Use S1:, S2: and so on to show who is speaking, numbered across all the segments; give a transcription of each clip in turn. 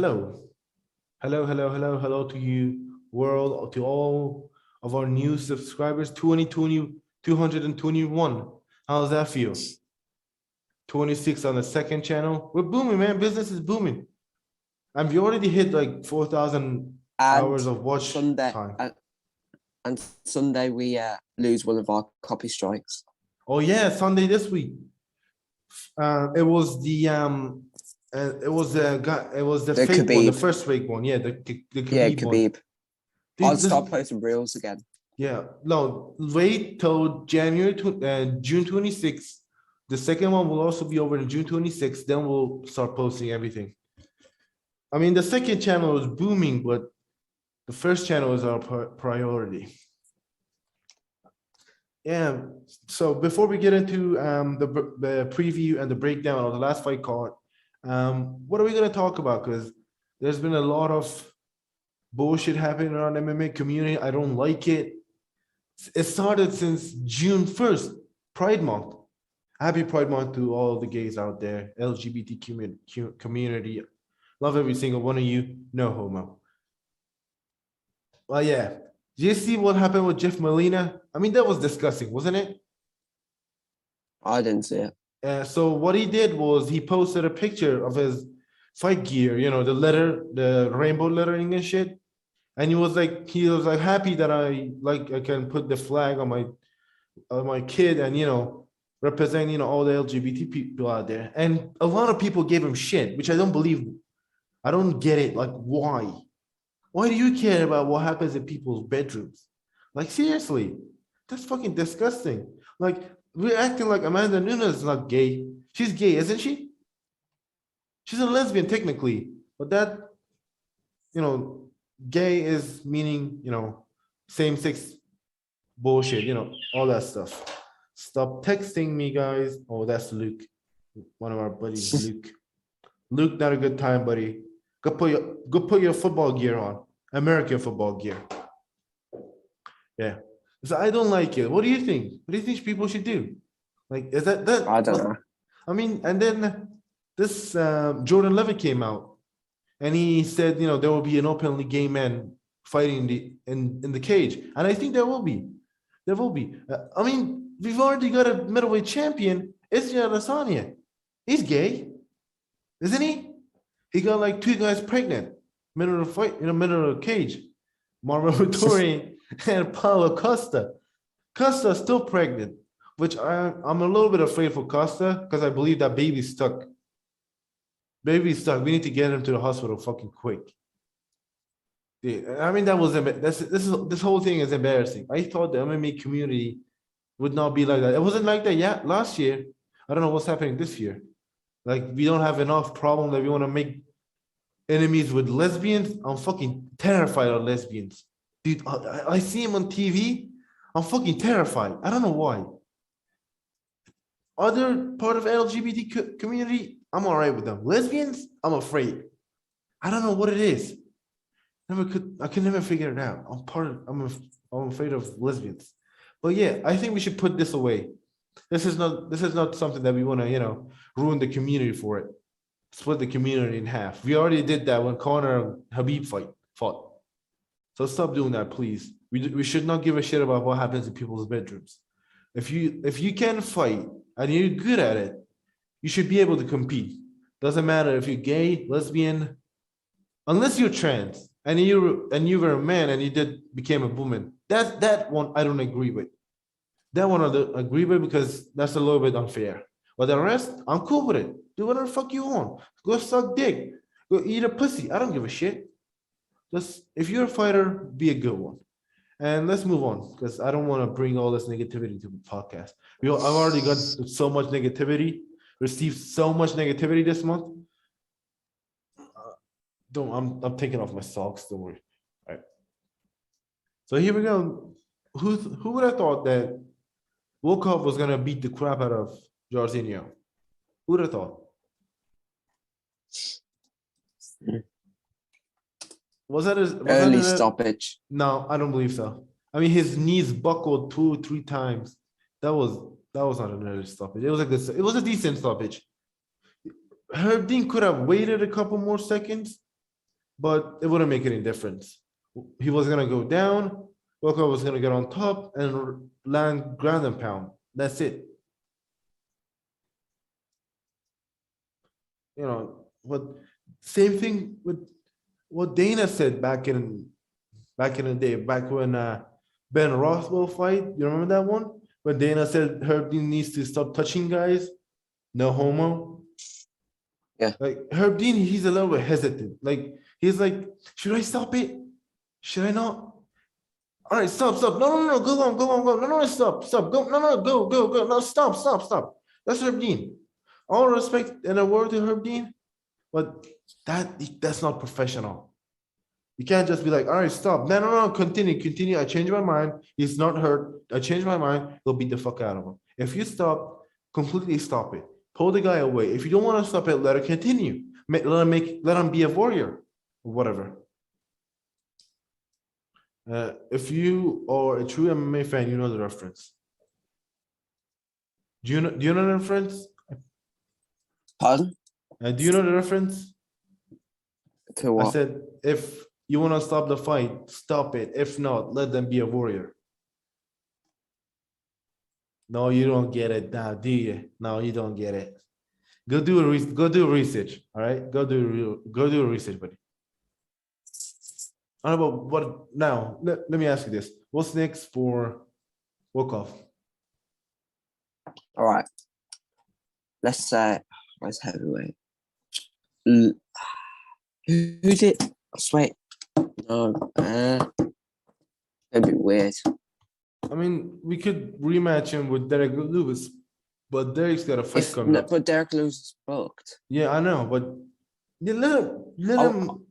S1: Hello. Hello to you, world, to all of our new subscribers, 2020, 221. How's that feel? 26 on the second channel. We're booming, man. Business is booming. And we already hit like 4,000
S2: And
S1: hours of watch
S2: Sunday,
S1: time.
S2: and Sunday we lose one of our copy strikes.
S1: Oh yeah, Sunday this week. It was the fake
S2: Khabib
S1: one, the first fake one. Yeah, the Khabib
S2: Yeah,
S1: one.
S2: Khabib.
S1: Dude,
S2: I'll start posting reels again.
S1: Yeah, no, wait till June 26th. The second one will also be over in June 26th. Then we'll start posting everything. I mean, the second channel is booming, but the first channel is our priority. Yeah, so before we get into the preview and the breakdown of the last fight card, what are we going to talk about? Because there's been a lot of bullshit happening around the MMA community. I don't like it. It started since June 1st, Pride Month. Happy Pride Month to all the gays out there, LGBT community. Love every single one of you. No homo. Well, yeah. Did you see what happened with Jeff Molina? I mean, that was disgusting, wasn't it?
S2: I didn't see it.
S1: So what he did was he posted a picture of his fight gear, you know, the rainbow lettering and shit. And he was like happy that I can put the flag on my kid and, you know, represent, you know, all the LGBT people out there. And a lot of people gave him shit, which I don't believe. I don't get it. Like, why? Why do you care about what happens in people's bedrooms? Like, seriously, that's fucking disgusting. Like, we're acting like Amanda Nunes is not gay. She's gay, isn't she? She's a lesbian technically, but that, you know, gay is meaning, you know, same-sex bullshit, you know, all that stuff. Stop texting me, guys. Oh, that's Luke. One of our buddies, Luke. Luke, not a good time, buddy. Go put your football gear on. American football gear. Yeah. So I don't like it. What do you think? What do you think people should do? Like, is that
S2: I don't know.
S1: I mean, and then this Jordan Levitt came out and he said, you know, there will be an openly gay man fighting in the cage. And I think there will be. There will be. I mean, we've already got a middleweight champion, Israel Adesanya. He's gay, isn't he? He got like 2 guys pregnant, middle of the fight, in the middle of the cage. Marvin Vittori and Paulo Costa. Costa's still pregnant, which I'm a little bit afraid for Costa because I believe that baby's stuck. Baby's stuck. We need to get him to the hospital fucking quick. Yeah, I mean, this whole thing is embarrassing. I thought the MMA community would not be like that. It wasn't like that last year. I don't know what's happening this year. Like, we don't have enough problem that we want to make enemies with lesbians. I'm fucking terrified of lesbians. Dude, I see him on TV. I'm fucking terrified. I don't know why. Other part of LGBT community, I'm all right with them. Lesbians, I'm afraid. I don't know what it is. I can never figure it out. I'm afraid of lesbians. But yeah, I think we should put this away. This is not something that we want to, you know, ruin the community for it. Split the community in half. We already did that when Conor and Khabib fought. So stop doing that, please. We should not give a shit about what happens in people's bedrooms. If you can fight and you're good at it, you should be able to compete. Doesn't matter if you're gay, lesbian, unless you're trans and you were a man and you became a woman. That one I don't agree with. That one I don't agree with because that's a little bit unfair. But the rest, I'm cool with it. Do whatever the fuck you want. Go suck dick. Go eat a pussy. I don't give a shit. Just, if you're a fighter, be a good one. And let's move on because I don't want to bring all this negativity to the podcast. I've already got so much negativity, received so much negativity this month. I'm taking off my socks. Don't worry. All right. So here we go. Who would have thought that Volkov was gonna beat the crap out of Jairzinho? Who would have thought? Was that
S2: early stoppage?
S1: No, I don't believe so. I mean, his knees buckled 2-3 times. That was not an early stoppage. It was a decent stoppage. Herb Dean could have waited a couple more seconds, but it wouldn't make any difference. He was gonna go down, Walker was gonna get on top and land ground and pound. That's it. You know, what same thing with what Dana said back in the day, back when Ben Rothwell fight. You remember that one? When Dana said Herb Dean needs to stop touching guys. No homo.
S2: Yeah.
S1: Like Herb Dean, he's a little bit hesitant. Like he's like, should I stop it? Should I not? All right, stop. No, go on. No, stop, go, no, go. No, stop. That's Herb Dean. All respect and a word to Herb Dean, but that's not professional. You can't just be like, all right, stop. No, continue. I changed my mind. He's not hurt. I changed my mind. They'll beat the fuck out of him. If you stop, completely stop it. Pull the guy away. If you don't want to stop it, let it continue. Let him be a warrior or whatever. If you are a true MMA fan, you know the reference. Do you know the reference?
S2: Pardon?
S1: Do you know the reference?
S2: To what?
S1: I said, if you want to stop the fight, stop it. If not, let them be a warrior. No, you don't get it now, do you? No, you don't get it. Go do research. All right, go do research, buddy. I don't know what now. Let me ask you this: what's next for Volkov?
S2: All right. Let's say where's heavyweight? Who's it? Sweet. No. That'd be weird.
S1: I mean, we could rematch him with Derek Lewis, but Derek's got a fight coming up.
S2: But Derek Lewis is booked.
S1: Yeah, I know, but let him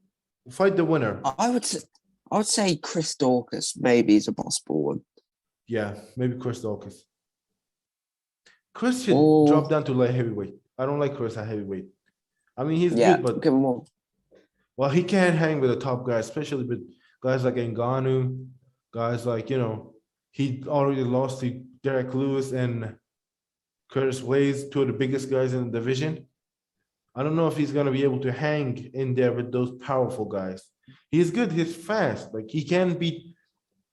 S1: fight the winner.
S2: I would say Chris Dawkins maybe is a possible one.
S1: Yeah, maybe Chris Dawkins. Chris should drop down to light heavyweight. I don't like Chris at heavyweight. I mean, he's good, but
S2: give him one.
S1: Well, he can't hang with the top guys, especially with guys like Ngannou, guys like, he already lost to Derek Lewis and Curtis Blades, two of the biggest guys in the division. I don't know if he's going to be able to hang in there with those powerful guys. He's good. He's fast. Like he can beat,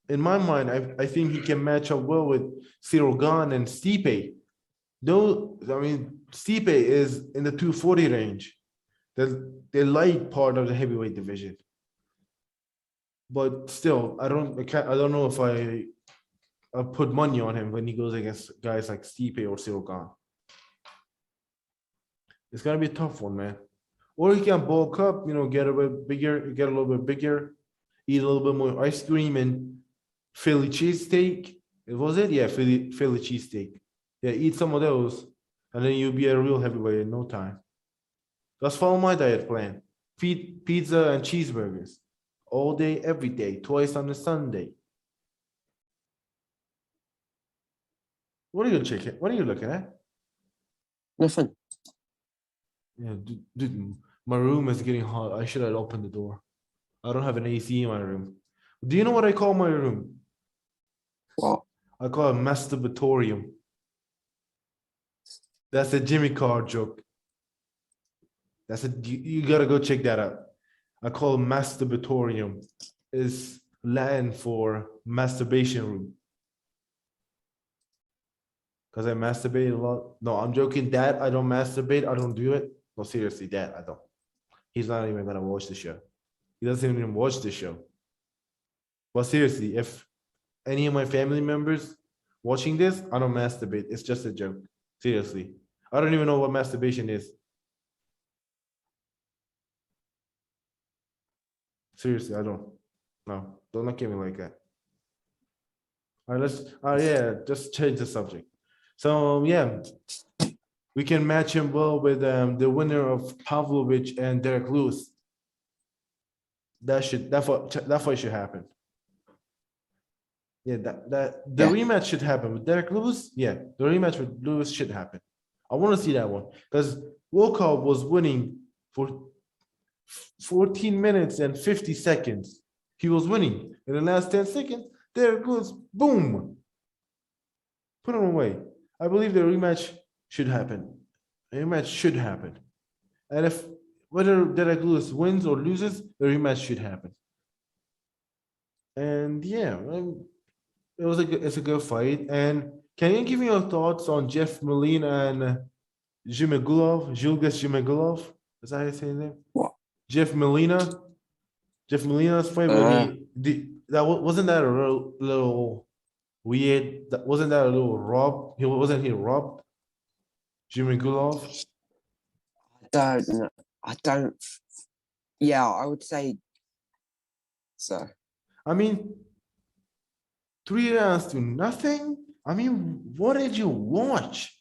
S1: in my mind, I think he can match up well with Cyril Gane and Stipe. Stipe is in the 240 range. The light part of the heavyweight division. But still, I don't know if I put money on him when he goes against guys like Stipe or Cyril Gane. It's gonna be a tough one, man. Or he can bulk up, get a little bit bigger, eat a little bit more ice cream and Philly cheesesteak. Was it? Yeah, Philly cheesesteak. Yeah, eat some of those, and then you'll be a real heavyweight in no time. Just follow my diet plan. Feed pizza and cheeseburgers all day, every day, twice on a Sunday. What are you looking at?
S2: Nothing.
S1: Yeah, dude, my room is getting hot. I should have opened the door. I don't have an AC in my room. Do you know what I call my room?
S2: What?
S1: I call it masturbatorium. That's a Jimmy Carr joke. You gotta go check that out. I call it masturbatorium. Is Latin for masturbation room. Because I masturbate a lot. No, I'm joking. Dad, I don't masturbate. I don't do it. No, seriously, Dad, I don't. He's not even gonna watch the show. He doesn't even watch the show. But seriously, if any of my family members watching this, I don't masturbate. It's just a joke. Seriously. I don't even know what masturbation is. Seriously, I don't. No, don't look at me like that. All right, just change the subject. So yeah, we can match him well with the winner of Pavlovich and Derek Lewis. That fight should happen. Yeah, the rematch should happen with Derek Lewis. Yeah, the rematch with Lewis should happen. I want to see that one because Volkov was winning for 14 minutes and 50 seconds. He was winning in the last 10 seconds. Derek Lewis, boom, put him away. I believe the rematch should happen. The rematch should happen. And if whether Derek Lewis wins or loses, the rematch should happen. And yeah, it's a good fight. And can you give me your thoughts on Jeff Molina and Zhumagulov? Is that how you say his name?
S2: What?
S1: Jeff Molina. Jeff Molina's fight when wasn't that a little weird? Wasn't that a little robbed? Wasn't he robbed? Jimmy Gulov?
S2: Don't know. I don't. Yeah, I would say so.
S1: I mean, 3 rounds to nothing. I mean, what did you watch?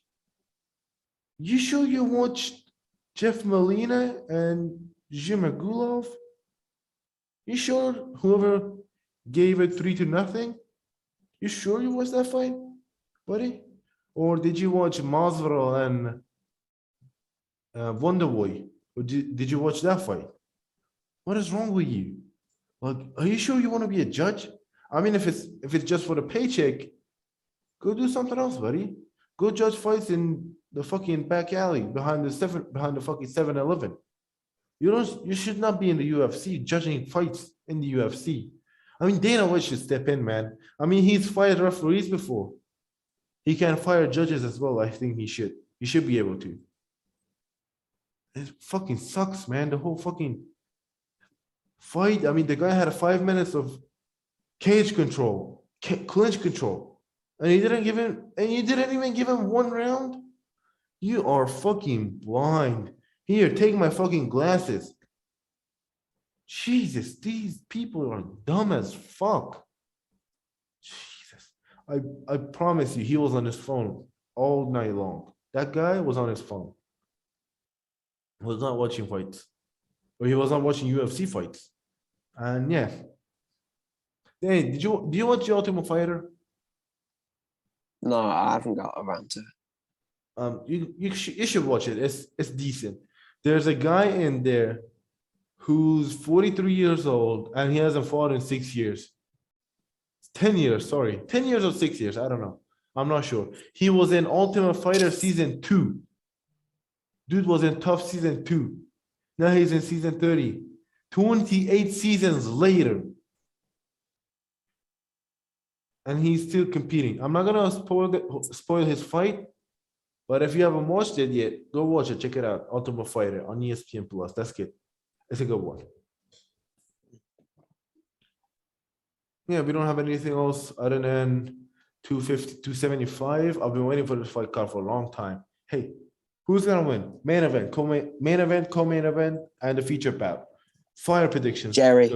S1: You sure you watched Jeff Molina and Jimmy Gulov? You sure whoever gave it 3-0? You sure you watched that fight, buddy? Or did you watch Masvidal and Wonderboy? Or did you watch that fight? What is wrong with you? Like, are you sure you want to be a judge? I mean, if it's just for the paycheck, go do something else, buddy. Go judge fights in the fucking back alley behind the fucking 7-Eleven. You should not be in the UFC judging fights in the UFC. I mean, Dana White should step in, man. I mean, he's fired referees before. He can fire judges as well. I think he should. He should be able to. It fucking sucks, man. The whole fucking fight. I mean, the guy had 5 minutes of cage control, clinch control, and you didn't even give him 1 round. You are fucking blind. Here, take my fucking glasses. Jesus, these people are dumb as fuck. Jesus. I promise you, he was on his phone all night long. That guy was on his phone. He was not watching fights. Or he was not watching UFC fights. And yeah. Hey, did you watch The Ultimate Fighter?
S2: No, I haven't got around to it.
S1: You should watch it. It's decent. There's a guy in there who's 43 years old and he hasn't fought in 6 years. 10 years, sorry. 10 years or 6 years, I don't know. I'm not sure. He was in Ultimate Fighter Season 2. Dude was in Tough Season 2. Now he's in Season 30. 28 seasons later. And he's still competing. I'm not going to spoil his fight. But if you haven't watched it yet, go watch it. Check it out. Ultimate Fighter on ESPN Plus. That's good. It's a good one. Yeah, we don't have anything else other than 250, 275. I've been waiting for this fight card for a long time. Hey, who's gonna win? Main event, co-main event, and the feature bout. Fire predictions.
S2: Jerry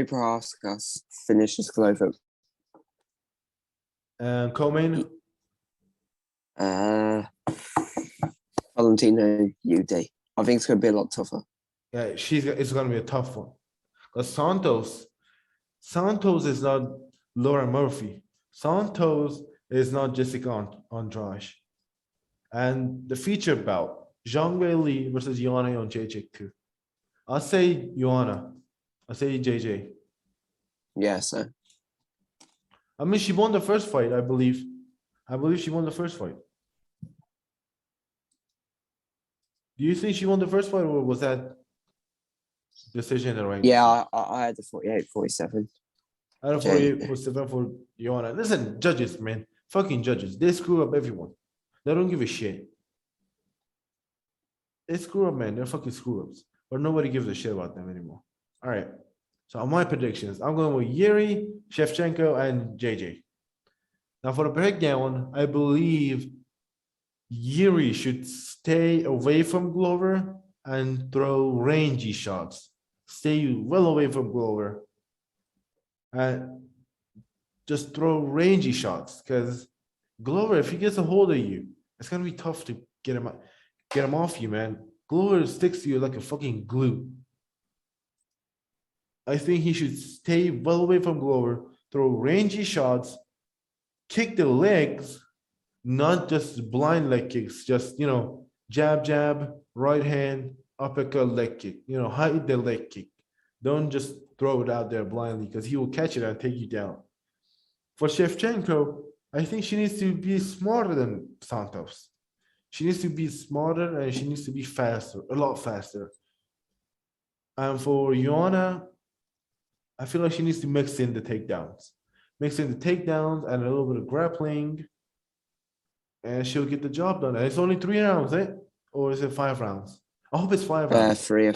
S2: Prohaska finishes Glover.
S1: And co-main.
S2: Valentino UD. I think it's going to be a lot tougher.
S1: Yeah, it's going to be a tough one. Because Santos is not Laura Murphy. Santos is not Jessica Andrade. And the feature bout, Zhang Weili versus Joanna Jędrzejczyk. I'll say Joanna. I'll say JJ.
S2: Yeah, so.
S1: I mean, she won the first fight, I believe. I believe she won the first fight. Do you think she won the first fight, or was that decision the right?
S2: Yeah, I had the 48-47.
S1: I had a 48-47 for Joanna. Listen, judges, man. Fucking judges. They screw up everyone. They don't give a shit. They screw up, man. They're fucking screw-ups. But nobody gives a shit about them anymore. All right. So on my predictions, I'm going with Yuri, Shevchenko, and JJ. Now for the breakdown, I believe Yuri should stay away from Glover and throw rangy shots. Stay well away from Glover and just throw rangy shots, because Glover, if he gets a hold of you, it's gonna be tough to get him off you, man. Glover sticks to you like a fucking glue. I think he should stay well away from Glover, throw rangy shots, kick the legs, not just blind leg kicks, just, jab, jab, right hand, uppercut, leg kick, hide the leg kick. Don't just throw it out there blindly, because he will catch it and take you down. For Shevchenko, I think she needs to be smarter than Santos. She needs to be smarter and she needs to be faster, a lot faster. And for Joanna, I feel like she needs to mix in the takedowns. Mix in the takedowns and a little bit of grappling. And she'll get the job done. And it's only 3 rounds, eh? Or is it 5 rounds? I hope it's 5 rounds.
S2: Three.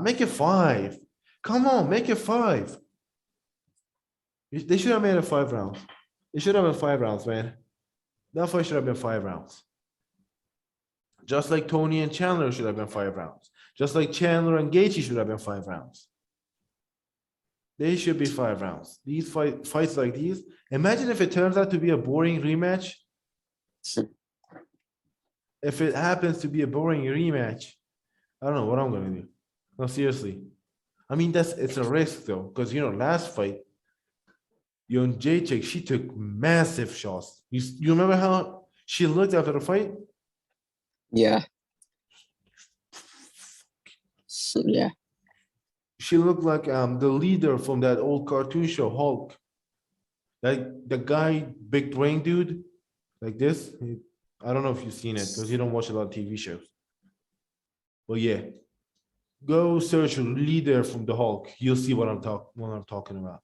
S1: Make it 5. Come on, make it 5. They should have made it 5 rounds. It should have been 5 rounds, man. That fight should have been 5 rounds. Just like Tony and Chandler should have been 5 rounds. Just like Chandler and Gaethje should have been 5 rounds. They should be 5 rounds. These fights like these. Imagine if it turns out to be a boring rematch. If it happens to be a boring rematch, I don't know what I'm gonna do. No, seriously. I mean, it's a risk though, because last fight, Yon Jacek, she took massive shots. You remember how she looked after the fight?
S2: Yeah. Yeah.
S1: She looked like the leader from that old cartoon show, Hulk. Like the guy, big brain dude, like this. I don't know if you've seen it because you don't watch a lot of TV shows. But yeah, go search leader from the Hulk. You'll see what I'm talking about.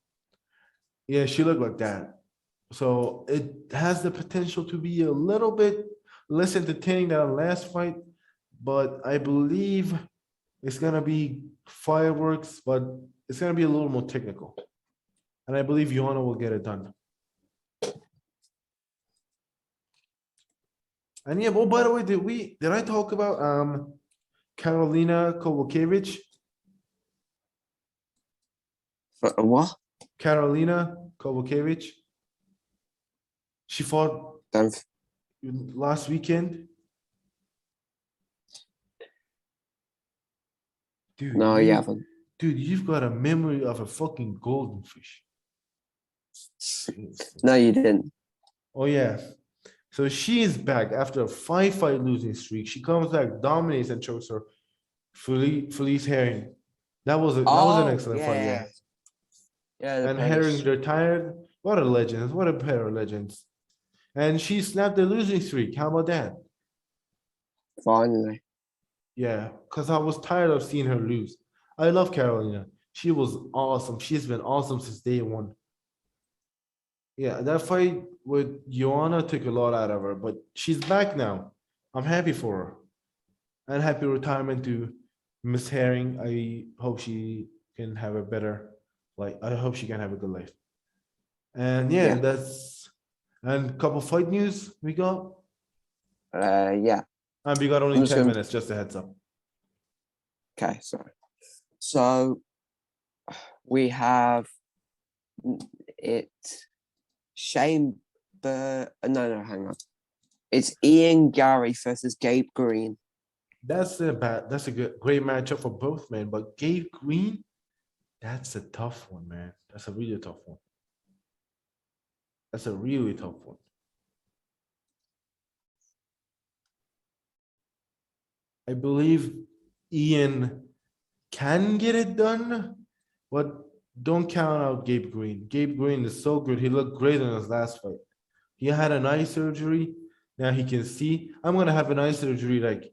S1: Yeah, she looked like that. So it has the potential to be a little bit less entertaining than the last fight, but I believe it's gonna be fireworks, but it's gonna be a little more technical. And I believe Joanna will get it done. And yeah, by the way, did I talk about Karolina Kowalkiewicz?
S2: What?
S1: Karolina Kowalkiewicz. She fought last weekend. Dude,
S2: no, you haven't.
S1: Dude, you've got a memory of a fucking golden fish.
S2: No, you didn't.
S1: Oh yeah. So she is back after a 5-fight losing streak. She comes back, dominates, and chokes her. Felice Herring. That was an excellent fight, yeah.
S2: Yeah,
S1: and Herring retired. What a legend. What a pair of legends. And she snapped the losing streak. How about that?
S2: Finally.
S1: Yeah, because I was tired of seeing her lose. I love Carolina. She was awesome. She's been awesome since day one. Yeah, that fight with Joanna took a lot out of her, but she's back now. I'm happy for her. And happy retirement to Miss Herring. I hope she can have a better, I hope she can have a good life. And yeah, and a couple fight news we got.
S2: Yeah.
S1: And we got only 10 minutes, just a heads up.
S2: Okay, sorry. So we have it. Shane, no, hang on. It's Ian Gary versus Gabe Green.
S1: That's a great matchup for both men. But Gabe Green, that's a tough one, man. That's a really tough one. That's a really tough one. I believe Ian can get it done, but don't count out Gabe Green. Gabe Green is so good. He looked great in his last fight. He had an eye surgery. Now he can see. I'm gonna have an eye surgery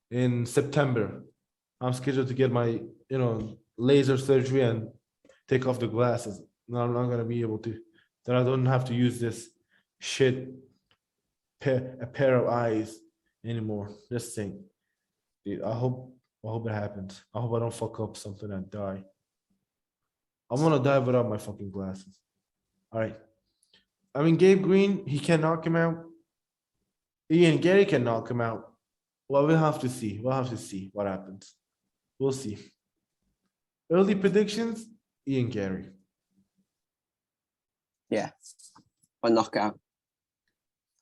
S1: in September. I'm scheduled to get my laser surgery and take off the glasses. No, I'm not gonna be able to. Then I don't have to use this shit pair of eyes anymore. Just saying. Dude, I hope it happens. I hope I don't fuck up something and die. I'm gonna die without my fucking glasses. All right. I mean, Gabe Green, he can knock him out. Ian Gary can knock him out. Well, we'll have to see. We'll have to see what happens. We'll see. Early predictions, Ian Gary.
S2: Yeah. Or knockout.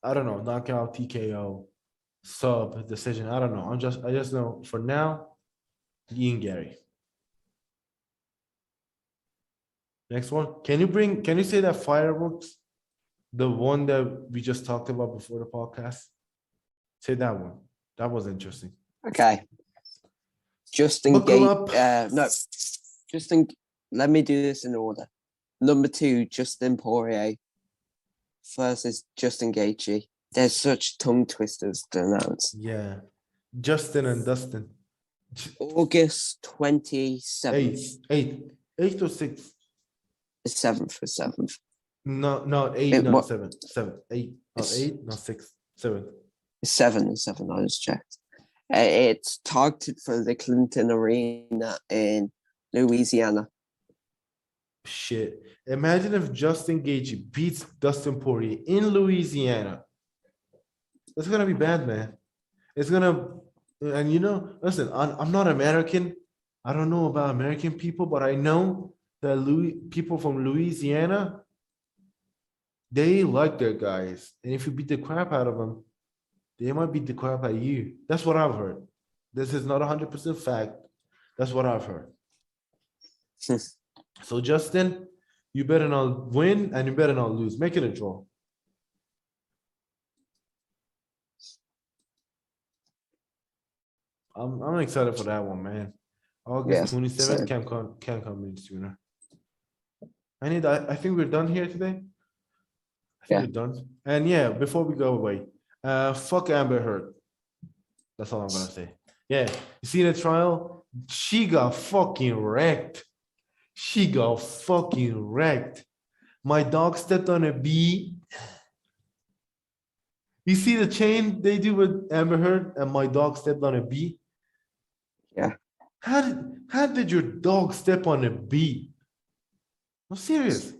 S1: I don't know. Knockout, TKO, sub, decision. I don't know. I just know for now, Ian Gary. Next one. Can you say that fireworks? The one that we just talked about before the podcast? Say that one. That was interesting.
S2: Okay. Justin Gaethje. No. Let me do this in order. Number 2, Justin Poirier versus Justin Gaethje. There's such tongue twisters to announce.
S1: Yeah. Justin and Dustin.
S2: August 27th.
S1: Eighth or sixth?
S2: 7th.
S1: No, not eight,
S2: It,
S1: not
S2: what?
S1: seven. Seven, eight, not
S2: It's,
S1: eight, not six, seven.
S2: it's 7. I just checked. It's targeted for the Clinton Arena in Louisiana.
S1: Shit. Imagine if Justin Gaethje beats Dustin Poirier in Louisiana. That's gonna be bad, man. It's gonna, and you know, listen, I'm not American. I don't know about American people, but I know that people from Louisiana, they like their guys. And if you beat the crap out of them, they might beat the crap out of you. That's what I've heard. This is not 100% fact. That's what I've heard. So Justin, you better not win and you better not lose. Make it a draw. I'm excited for that one, man. August 27th can't come in sooner. I think we're done here today. I think we're done. And yeah, before we go away, fuck Amber Heard. That's all I'm gonna say. Yeah, you see the trial? She got fucking wrecked. She got fucking wrecked. My dog stepped on a bee. You see the chain they do with Amber Heard and my dog stepped on a bee?
S2: Yeah.
S1: How did your dog step on a bee? I'm serious.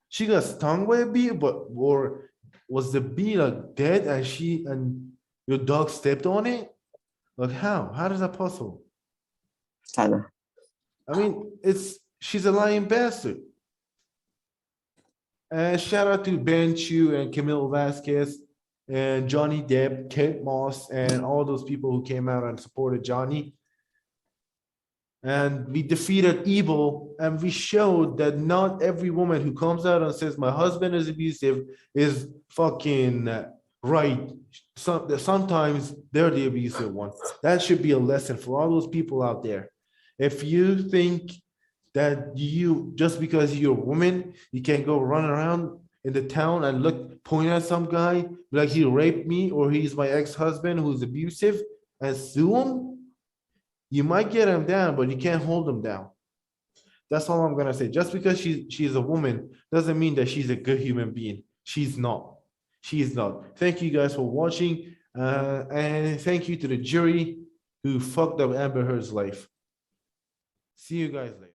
S1: She got stung by a bee, or was the bee like dead and your dog stepped on it? Like how? How is that possible?
S2: I know.
S1: I mean, she's a lying bastard. And shout out to Ben Chu and Camille Vasquez and Johnny Depp, Kate Moss, and all those people who came out and supported Johnny. And we defeated evil, and we showed that not every woman who comes out and says my husband is abusive is fucking right. Sometimes they're the abusive one. That should be a lesson for all those people out there. If you think that just because you're a woman, you can't go run around in the town and point at some guy like he raped me or he's my ex-husband who's abusive and sue him, you might get him down, but you can't hold him down. That's all I'm gonna say. Just because she's a woman doesn't mean that she's a good human being. She's not. She's not. Thank you guys for watching, and thank you to the jury who fucked up Amber Heard's life. See you guys later.